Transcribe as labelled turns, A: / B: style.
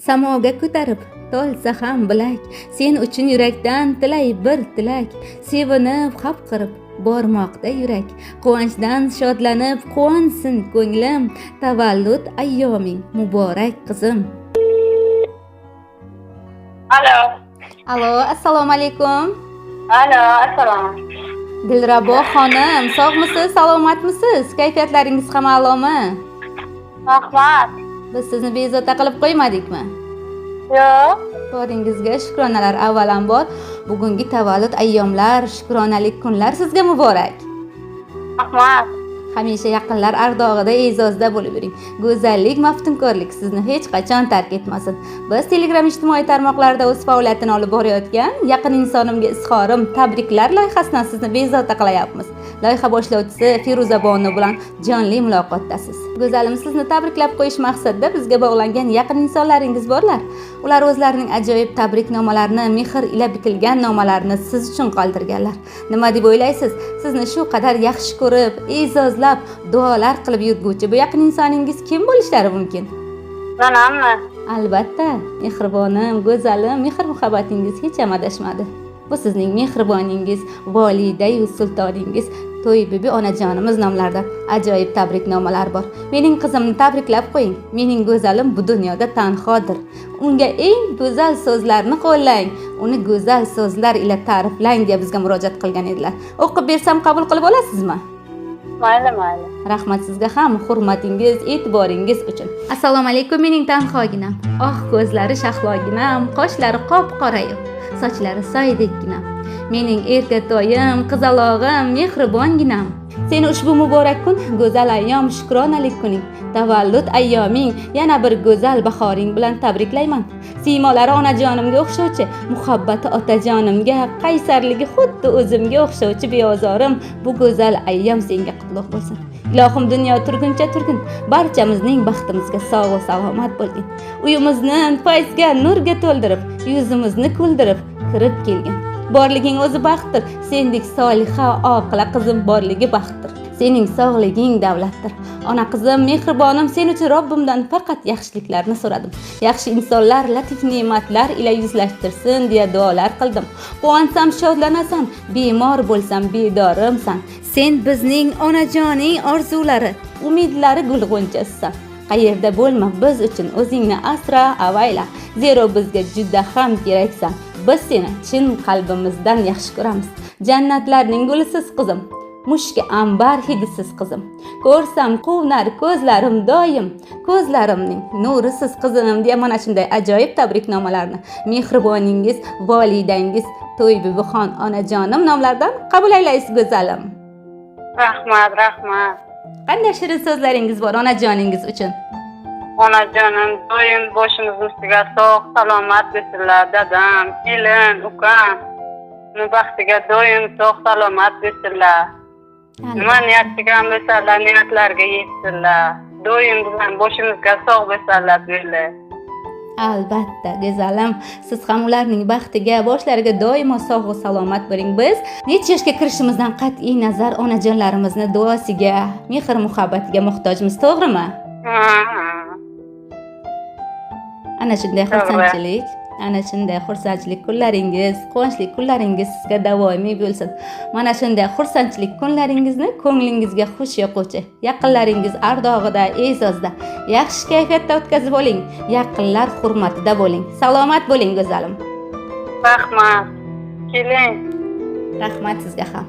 A: Samoga ko'tarib tolsa ham bilak, sen uchun yurakdan tilay bir tilak, sevinib xapqirib bormoqda yurak, quvonchdan shodlanib quvonsin ko'nglim, tavallud ayyoming muborak qizim.
B: Alo,
A: Assalomu alaykum.
B: assalomu.
A: Dilrabo xonim, sog'misiz, salomatmisiz? Kayfiyatlaringiz ham a'lomi?
B: Rahmat.
A: Biz sizni bezovta qilib qo'ymadikmi?
B: Yo'q.
A: Boringizga shukronalar. Avvalambor bugungi tavallud ayyomlar, shukronalik kunlar sizga muborak.
B: Rahmat.
A: Hamisha yaqinlar ardog'ida, e'zozda bo'lib yuring. Go'zallik, maftunkorlik sizni hech qachon tark etmasin. Biz Telegram ijtimoiy tarmoqlarida o'z faoliyatini olib borayotgan Yaqin insonimga izhorim tabriklar loyihasidan sizni bezovta qilyapmiz. Loyiha boshlovchisi Feruza Bonu bilan jonli muloqotdasiz. Go'zalim, sizni tabriklab qo'yish maqsadida bizga bog'langan yaqin insonlaringiz borlar. Ular o'zlarining ajoyib tabriknomalarini, mehr ila bitilgan nomalarni siz uchun qoldirganlar. Nima deb o'ylaysiz? Sizni shu qadar yaxshi ko'rib, e'zozlab, duolar qilib yurguvchi bu yaqin insoningiz kim bo'lishlari mumkin?
B: Onammi?
A: Albatta, mehribonim, go'zalim, mehr-muhabbatingiz hech ham adashmadi. Bu sizning mehriboningiz, volidayu sultoningiz To'y bibi onajonimiz nomlaridan ajoyib tabriknomalar bor. Mening qizimni tabriklab qo'ying. Mening go'zalim bu dunyoda tanhodir. Unga eng go'zal so'zlarni qo'llang. Uni go'zal so'zlar ila ta'riflang deb bizga murojaat qilgan edilar. O'qib bersam qabul qilib olasizmi?
B: Mayli.
A: Rahmat sizga ham hurmatingiz, e'tiboringiz uchun. Assalomu alaykum mening tanhoginam. Ko'zlari shahloginam, qoshlari qop-qorayu, sochlari soydekginam. Mening erkatoyim, qizalog'im, mehribonginam. Seni ushbu muborak kun, go'zal ayyom, shukronalik kuning, tavallud ayyoming, yana bir go'zal bahoring bilan tabriklayman. Siymolari onajonimga o'xshovchi, muhabbati otajonimga, qaysarligi xuddi o'zimga o'xshovchi beozorim, bu go'zal ayyom senga qutlug' bo'lsin. Ilohim dunyo turguncha turgin, barchamizning baxtimizga sog' va salomat bo'lgin. Uyimizni fayzga, nurga to'ldirib, yuzimizni kuldirib kirib kelgin. Borliging o'zi baxtdir. Sendek soliha, oqila qizim borligi baxtdir. Sening sog'liging davlatdir. Ona qizim, mehribonim, sen uchun Robbimdan faqat yaxshiliklarni so'radim. Yaxshi insonlar, latif ne'matlar ila yuzlashtirsin deya duolar qildim. Quvansam shodlanasan, bemor bo'lsam bedorimsan. Sen bizning onajoning orzulari, umidlari gulg'unchasisan. Qayerda bo'lma, biz uchun o'zingni asra, avayla. Zero bizga juda ham keraksan. Biz seni chin qalbimizdan yaxshi ko'ramiz. Jannatlarning gulisiz qizim, mushki ambar hidisiz qizim. Ko'rsam quvunar ko'zlarim doim, ko'zlarimning nurisiz qizim deya mana shunday ajoyib tabriknomalarni mehriboningiz, volidangiz To'y bibixon onajonim nomlaridan qabul aylaysiz go'zalim.
B: Rahmat.
A: Qanday shirin so'zlaringiz bor onajoningiz uchun?
B: Onajonim, doim boshimizni ustiga sog', salomat bo'lsinlar. Dadam, kelin, ukam. Uni baxtiga doim sog', salomat bo'lsinlar. Nima niyat qilgan bo'lsalar, niyatlarga yetsinlar. Doim bizning boshimizga sog' bo'lsinlar deydi.
A: Albatta, go'zalim, siz ham ularning baxtiga, boshlariga doimo sog' va salomat bo'ling. Biz necha yoshga kirishimizdan qat'iy nazar onajonlarimizni duosiga, mehr-muhabbatiga muhtojmiz, to'g'rimi? Ana shunday xursandchilik, ana shunday xursandchilik kunlaringiz, quvonchli kunlaringiz sizga davomiy bo'lsin. Mana shunday xursandchilik kunlaringizni ko'nglingizga xush yoquvchi, yaqinlaringiz ardog'ida, e'zozda, yaxshi kayfiyatda o'tkazib oling. Yaqinlar hurmatida bo'ling. Salomat bo'ling go'zalim.
B: Rahmat. Keling.
A: Rahmat sizga ham.